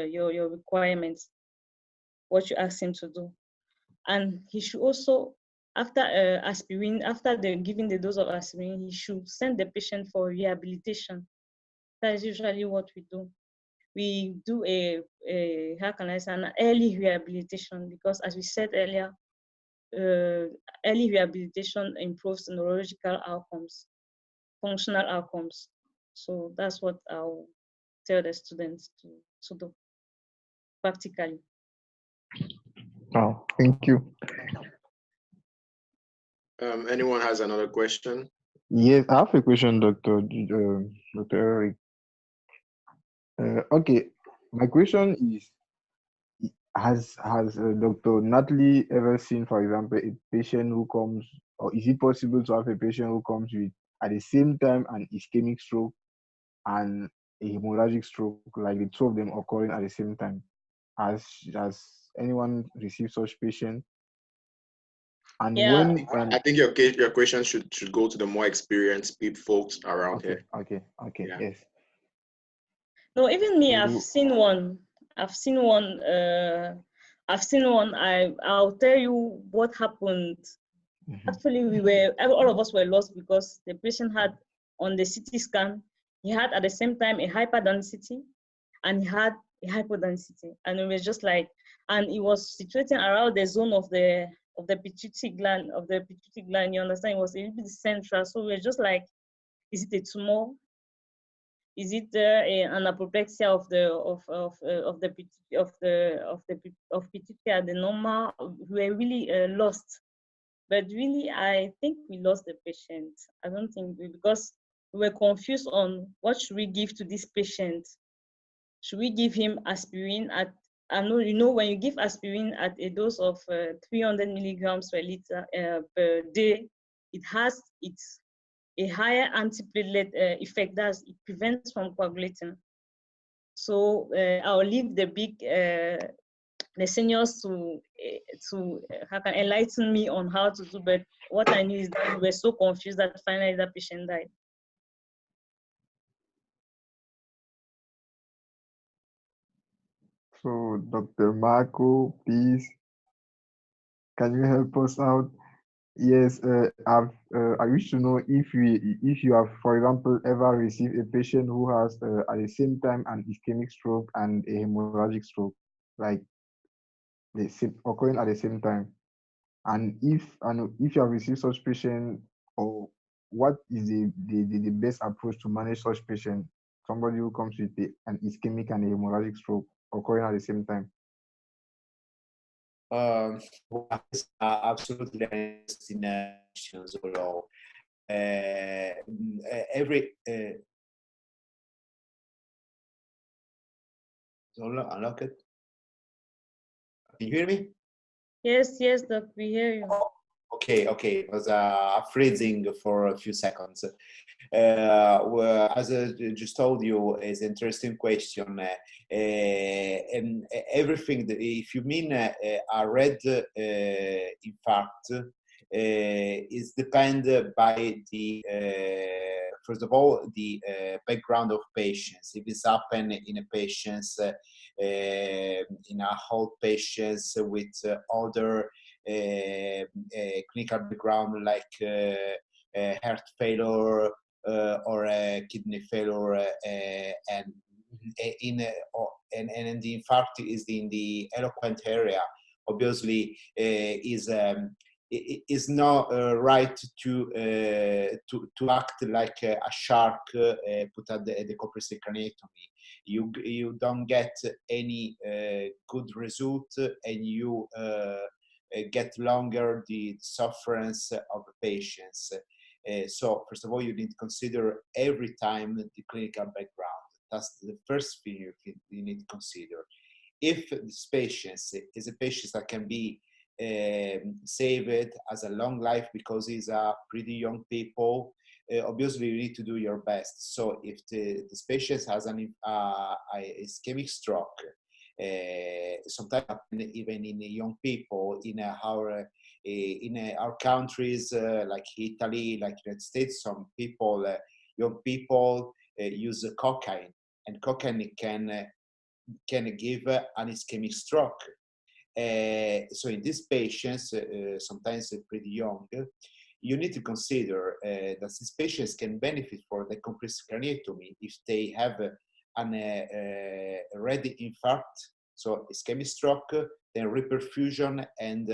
S1: your requirements, what you asked him to do. And he should also, after aspirin, after giving the dose of aspirin, he should send the patient for rehabilitation. That is usually what we do. We do how can I say, an early rehabilitation, because as we said earlier, early rehabilitation improves neurological outcomes, functional outcomes. So that's what I'll tell the students to do practically.
S6: Oh, thank you.
S2: Anyone has another question?
S6: Yes, I have a question, Dr. Eric. Okay, my question is, has Dr. Nathalie ever seen, for example, a patient who comes, or is it possible to have a patient who comes with at the same time an ischemic stroke and a hemorrhagic stroke, like the two of them occurring at the same time? Has anyone received such patient? And
S1: Yeah.
S6: when
S2: I think your question should go to the more experienced folks around here.
S6: Okay,
S2: Yeah.
S6: yes.
S1: No, even me, I've seen one. I'll tell you what happened. Actually, all of us were lost because the patient had, on the CT scan, he had at the same time a hyperdensity and he had a hypodensity. And it was just like, and it was situating around the zone of the pituitary gland, you understand? It was a little bit central. So we were just like, is it a tumor? Is it an apoplexia of pituitary adenoma? We were really lost. But really, I think we lost the patient. I don't think because we were confused on what should we give to this patient. Should we give him aspirin at, I know, you know, when you give aspirin at a dose of 300 milligrams per liter per day, it has a higher antiplatelet effect. It prevents from coagulating. So I'll leave the seniors to how can enlighten me on how to do, but what I knew is that we were so confused that finally the patient died.
S6: So, Dr. Marco, please, can you help us out? Yes, I wish to know if you have, for example, ever received a patient who has at the same time an ischemic stroke and a hemorrhagic stroke, like occurring at the same time, and if you have received such patient, or what is the best approach to manage such patient, somebody who comes with an ischemic and a hemorrhagic stroke occurring at the same time?
S5: Well, it's absolutely interesting questions. Unlock it. Can you hear me?
S1: Yes, Doc, we hear you.
S5: Okay. It was freezing for a few seconds. Well, as I just told you, is an interesting question. And everything, if you mean a red infarct, is depended by the first of all the background of patients. If it's happen in a patients in a whole patients with other clinical background like heart failure or kidney failure, and the infarct is in the eloquent area. Obviously, is not right to act like a shark put at the compressive craniotomy. You don't get any good result, and you get longer the sufferance of the patients. So first of all, you need to consider every time the clinical background. That's the first thing you need to consider. If this patient is a patient that can be saved as a long life because he's a pretty young people, obviously you need to do your best. So if this patient has an ischemic stroke, sometimes even in young people in our countries like Italy, like United States, some people, young people use cocaine, and cocaine can give an ischemic stroke. So in these patients, sometimes pretty young, you need to consider that these patients can benefit for the compressive craniotomy if they have a red infarct, so ischemic stroke, then reperfusion and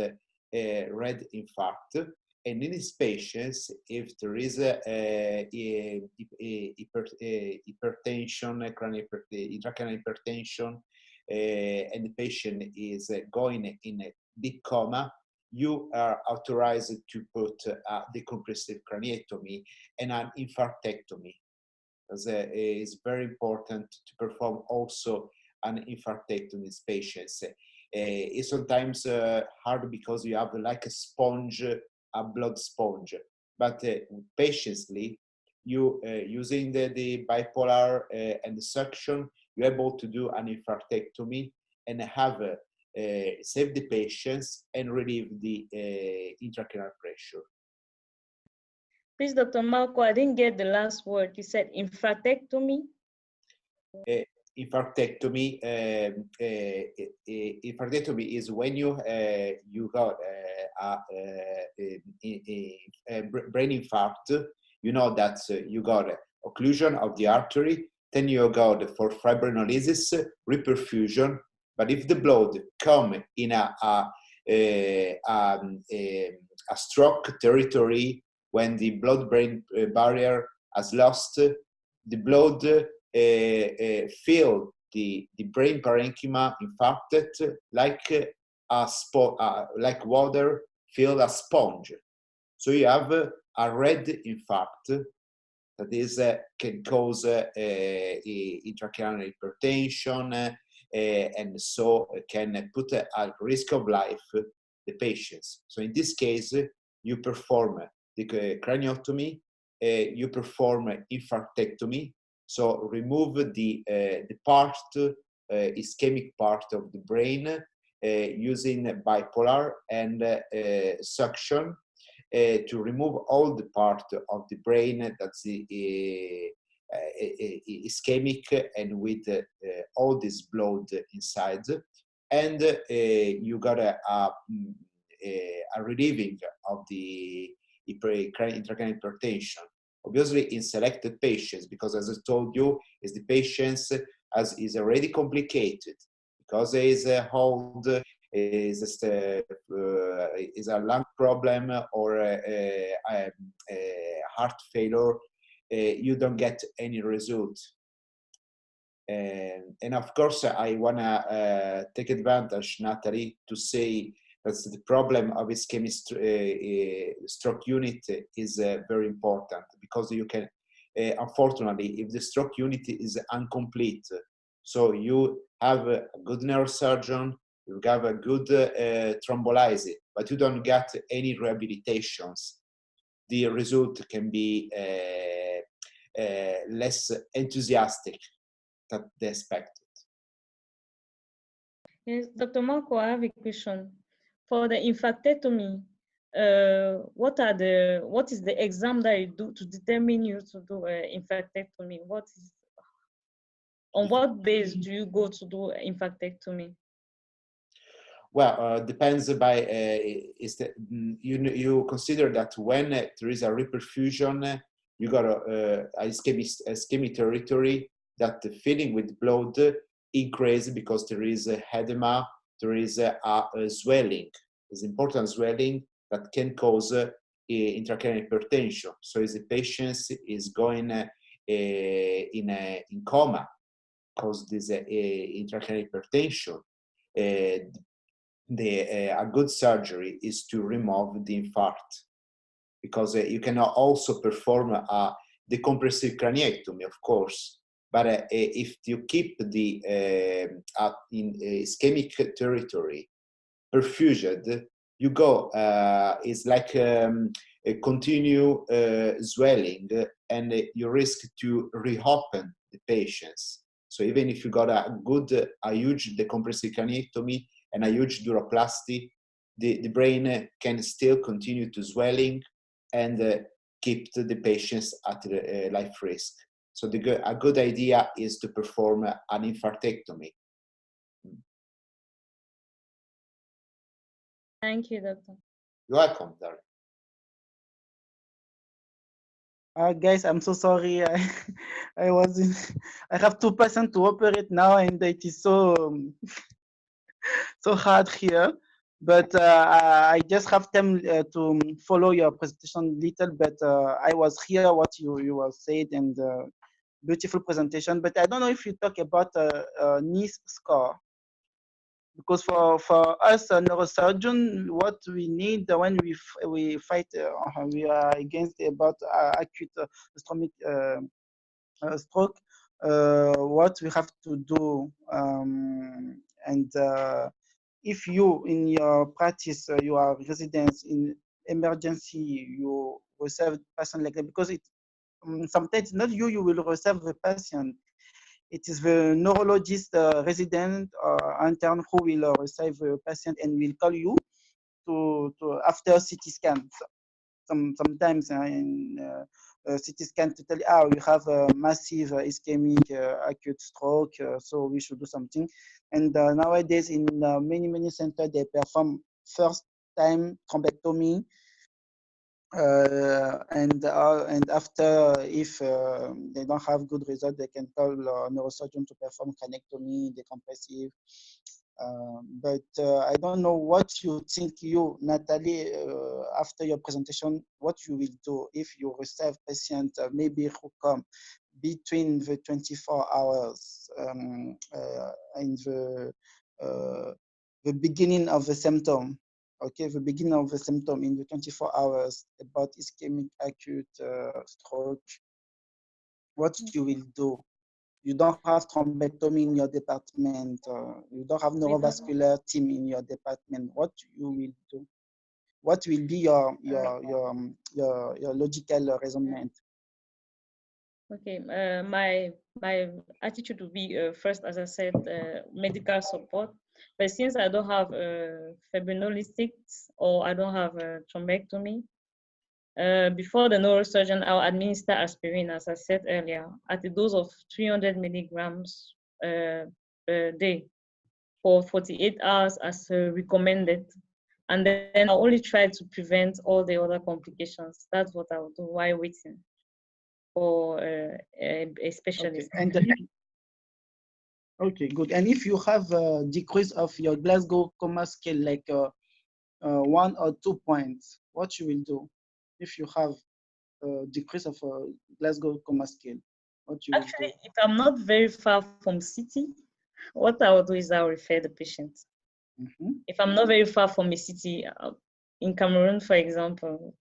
S5: red infarct. And in these patients, if there is hypertension, intracranial hypertension, and the patient is going in a deep coma, you are authorized to put the compressive craniotomy and an infarctectomy. It's very important to perform also an infarctectomy in these patients. It's sometimes hard because you have like a sponge, a blood sponge, but patiently, you using the bipolar and the suction, you're able to do an infarctectomy and have save the patients and relieve the intracranial pressure.
S1: Please, Dr. Marco, I didn't get the last word. You said infarctectomy?
S5: Infarctectomy. Infarctectomy is when you got a brain infarct. You know that you got occlusion of the artery. Then you got for fibrinolysis, reperfusion. But if the blood come in a stroke territory, when the blood-brain barrier has lost, the blood fill the brain parenchyma infarcted like like water fill a sponge. So you have a red infarct that is can cause intracranial hypertension and so can put at risk of life the patients. So in this case, you perform the craniotomy, you perform infarctectomy, so remove the part, ischemic part of the brain using bipolar and suction to remove all the part of the brain that's ischemic and with all this blood inside, and you got a relieving of the intracranial hypertension. Obviously, in selected patients, because as I told you, is the patients as is already complicated because there is a hold, is a lung problem or a heart failure. You don't get any result. And of course, I want to take advantage, Nathalie, to say that the problem of ischemic stroke unit is very important because you can, unfortunately, if the stroke unit is incomplete, so you have a good neurosurgeon, you have a good thrombolysis, but you don't get any rehabilitations, the result can be less enthusiastic than they expected.
S1: Yes, Dr. Marco, I have a question. For the infarctectomy, what is the exam that you do to determine you to do infarctectomy? On what base do you go to do infarctectomy?
S5: Well, depends by you consider that when there is a reperfusion, you got a ischemic territory that the filling with blood increases because there is a edema, there is a swelling. It's important swelling that can cause intracranial hypertension. So if the patient is going in coma, cause this intracranial hypertension, a good surgery is to remove the infarct, because you can also perform a decompressive craniectomy, of course. But if you keep the in ischemic territory perfused, you go, it's like a continue swelling, and you risk to reopen the patients. So even if you got a huge decompressive craniectomy and a huge duroplasty, the brain can still continue to swelling and keep the patients at life risk. So a good idea is to perform an infarctectomy.
S1: Thank you, doctor.
S5: You're welcome, Darren.
S4: Guys, I'm so sorry. I was in, I have 2 patients to operate now, and it is so so hard here. But I just have time to follow your presentation little bit. I was here what you were said, and beautiful presentation. But I don't know if you talk about NIS score, because for us neurosurgeon, what we need when we fight, we are against about acute ischemic stroke, what we have to do, and if you in your practice you are residents in emergency, you receive patient like that, because it sometimes not you will receive the patient. It is the neurologist resident or intern who will receive the patient and will call you to after CT scan. Sometimes in CT scan to tell you, you have a massive ischemic acute stroke, so we should do something. And nowadays in many centers they perform first time thrombectomy, and after, if they don't have good result, they can call a neurosurgeon to perform cranectomy, decompressive. But I don't know what you think, you, Nathalie, after your presentation, what you will do if you receive patient maybe who come between the 24 hours and the beginning of the symptom. Okay, the beginning of the symptom in the 24 hours about ischemic acute stroke, what you will do? You don't have thrombectomy in your department, you don't have neurovascular team in your department. What you will do? What will be your logical reasoning?
S1: Okay, my attitude would be first, as I said, medical support. But since I don't have fibrinolytics or I don't have a thrombectomy, before the neurosurgeon, I'll administer aspirin, as I said earlier, at a dose of 300 milligrams per day for 48 hours as recommended. And then I'll only try to prevent all the other complications. That's what I'll do while waiting for a specialist.
S4: Okay. Okay, good. And if you have a decrease of your Glasgow coma scale, like 1 or 2 points, what you will do? If you have a decrease of Glasgow coma scale, what you will do?
S1: If I'm not very far from city, what I will do is I'll refer the patient. If I'm not very far from a city, in Cameroon, for example,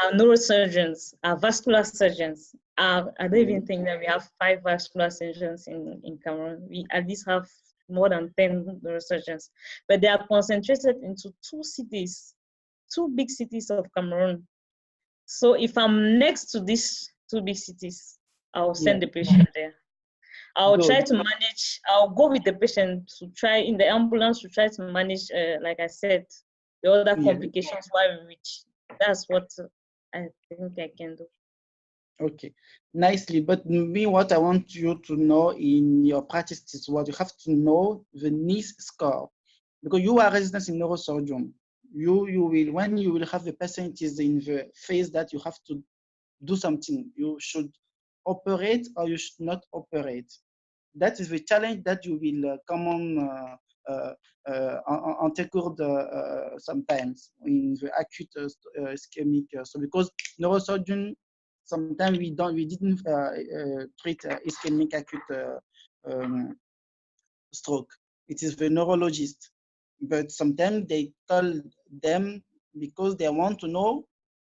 S1: our neurosurgeons, our vascular surgeons, I don't even think that we have 5 vascular surgeons in Cameroon. We at least have more than 10 neurosurgeons, but they are concentrated into 2 cities, 2 big cities of Cameroon. So if I'm next to these 2 big cities, I'll send the patient there. I'll try to manage, I'll go with the patient to try in the ambulance to try to manage, like I said, the other complications while we reach. That's what I think I can do.
S4: Okay, nicely. But me, what I want you to know in your practice is what you have to know the NIS score. because you are resident in neurosurgeon. You will, when you will have the patient is in the phase that you have to do something, you should operate or you should not operate. That is the challenge that you will come on sometimes in the acute ischemic. So because neurosurgeon, sometimes we didn't treat ischemic acute stroke. It is the neurologist, but sometimes they call them because they want to know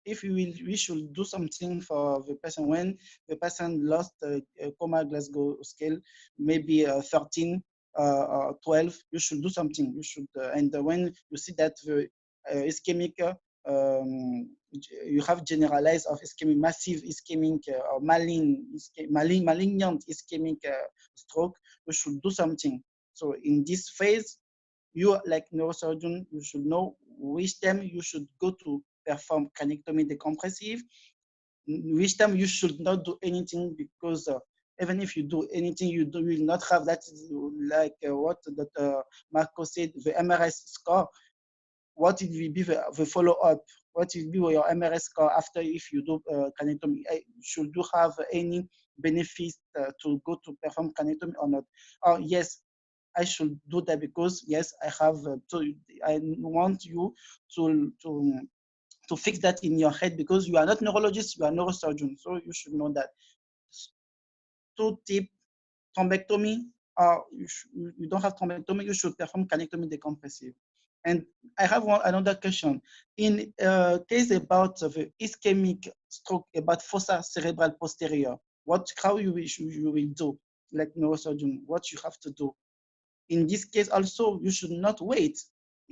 S4: if we should do something for the person when the person lost a coma Glasgow scale, maybe 13, 12, you should do something. You should, and when you see that the ischemic, you have generalized of ischemic, massive ischemic or malignant ischemic stroke, you should do something. So in this phase, you like neurosurgeon, you should know which time you should go to perform craniotomy decompressive, which time you should not do anything, because even if you do anything, you will not have that, like what Dr. Marco said, the MRS score. What it will be the follow-up? What will be your MRS score after if you do craniotomy? Should you have any benefits to go to perform craniotomy or not? Oh, yes, I should do that because yes, I have. I want you to fix that in your head because you are not neurologist, you are neurosurgeon, so you should know that. 2 tip, thrombectomy, or you don't have thrombectomy, you should perform craniotomy decompressive. And I have another question. In a case about the ischemic stroke, about fossa cerebral posterior, how you will do, like neurosurgeon, what you have to do? In this case also, you should not wait.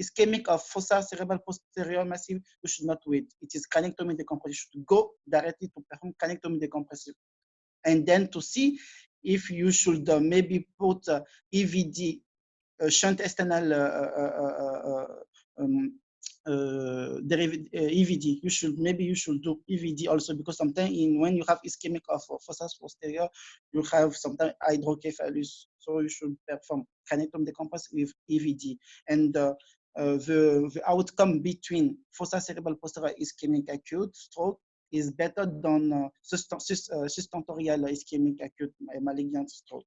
S4: Ischemic of fossa cerebral posterior massive, you should not wait. It is craniotomy decompressive. You should go directly to perform craniotomy decompressive. And then to see if you should maybe put EVD, shunt external EVD. Maybe you should do EVD also, because sometimes when you have ischemic of fossa posterior, you have sometimes hydrocephalus. So you should perform craniotomy decompressive with EVD. And the outcome between fossa cerebral posterior ischemic acute stroke is better than sustentorial ischemic acute malignant stroke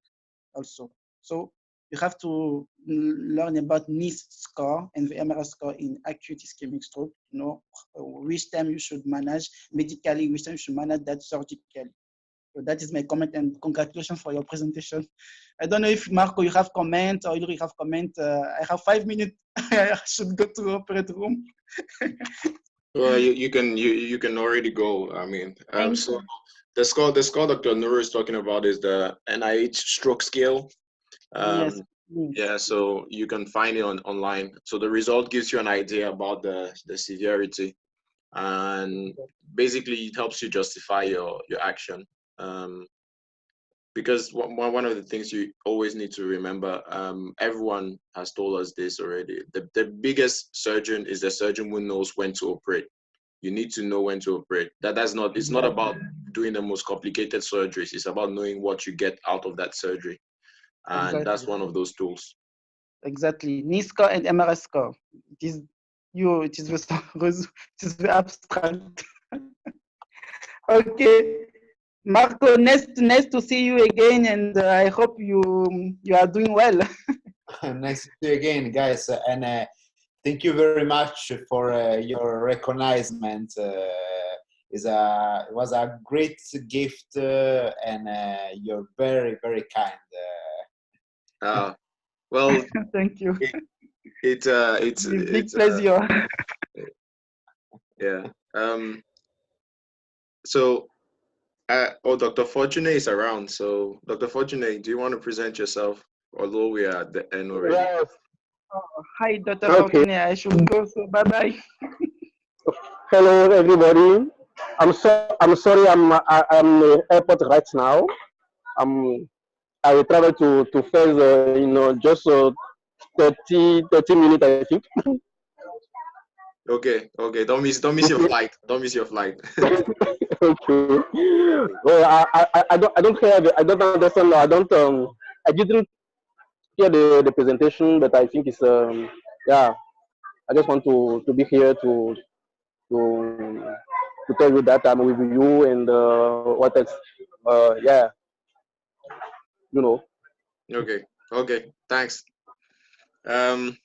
S4: also. So you have to learn about NIS score and the MRS score in acute ischemic stroke, you know, which time you should manage medically, which time you should manage that surgically. So that is my comment, and congratulations for your presentation. I don't know if Marco, you have comment, or you have comment. I have 5 minutes. I should go to the operating room.
S2: Well, you can already go. I mean, so the score Dr. Noor is talking about is the NIH stroke scale.
S4: Yes.
S2: Yeah, so you can find it online. So the result gives you an idea about the severity, and basically it helps you justify your action. Because one of the things you always need to remember, everyone has told us this already, the biggest surgeon is the surgeon who knows when to operate. You need to know when to operate. It's not about doing the most complicated surgeries. It's about knowing what you get out of that surgery. And exactly. That's one of those tools.
S4: Exactly. NIS score and MRS score. It is the abstract. Okay. Marco, nice to see you again, and I hope you are doing well.
S5: Nice to see you again, guys, and thank you very much for your recognition. It was a great gift, and you're very, very kind.
S2: Well,
S4: thank you.
S2: It's
S4: a big pleasure.
S2: Yeah. So. Dr. Fortuné is around. So, Dr. Fortuné, do you want to present yourself? Although we are at the end already.
S7: Yes.
S4: Hi, Dr. Fortuné. I should go. So, bye-bye.
S7: Hello, everybody. I'm sorry. I'm in the airport right now. I will travel to Fez, just 30 minutes, I think.
S2: Okay. Don't miss your flight. Don't miss your flight.
S7: Okay. Well, I don't hear. I don't understand. I didn't hear the presentation, but I think it's yeah, I just want to be here to to tell you that I'm with you and what else. Yeah, you know.
S2: Okay. Okay. Thanks. Um,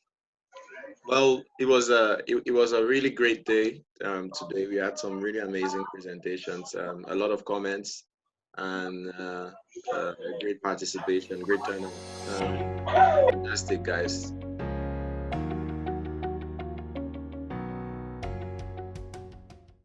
S2: well, it was a really great day today. We had some really amazing presentations, a lot of comments, and great participation, great turnout. Fantastic, guys.